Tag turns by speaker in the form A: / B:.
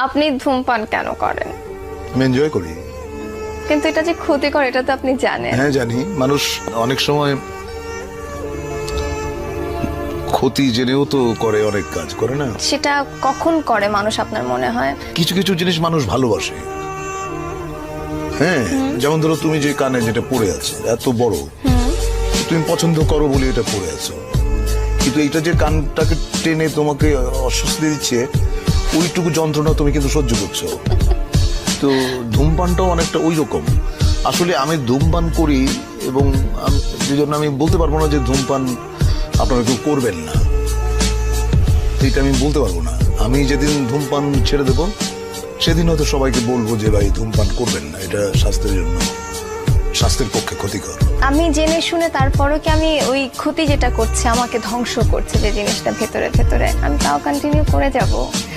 A: আপনি ধূমপান কেন করেন?
B: আমি এনজয় করি।
A: কিন্তু এটা যে ক্ষতিকর এটা তো আপনি জানেন।
B: হ্যাঁ জানি, মানুষ অনেক সময় ক্ষতি জেনেও তো করে, অনেক কাজ করে না।
A: সেটা কখন করে মানুষ আপনার মনে হয়?
B: কিছু কিছু জিনিস মানুষ ভালোবাসে। হ্যাঁ, যেমন ধরো তুমি যে কানে যেটা পড়ে আছে এত বড়, তুমি পছন্দ করো বলে এটা পড়ে আছো, কিন্তু এটা যে কানটাকে টেনে তোমাকে অস্বস্তি দিচ্ছে, ওইটুকু যন্ত্রণা তুমি কিন্তু সহ্য করছো। তো ধূমপানটাও অনেকটা ওই রকম। আসলে আমি ধূমপান করি এবং যে জন্য আমি বলতে পারবো না যে ধূমপান আপনারা কেউ করবেন না, এটা আমি বলতে পারবো না। আমি যেদিন ধূমপান ছেড়ে দেবো সেদিন হয়তো সবাইকে বলবো যে ভাই ধূমপান করবেন না, এটা স্বাস্থ্যের জন্য, স্বাস্থ্যের পক্ষে ক্ষতিকর।
A: আমি জেনে শুনে তারপরও কি আমি ওই ক্ষতি যেটা করছে আমাকে ধ্বংস করছে যে জিনিসটা ভেতরে ভেতরে, আমি তাও কন্টিনিউ করে যাব?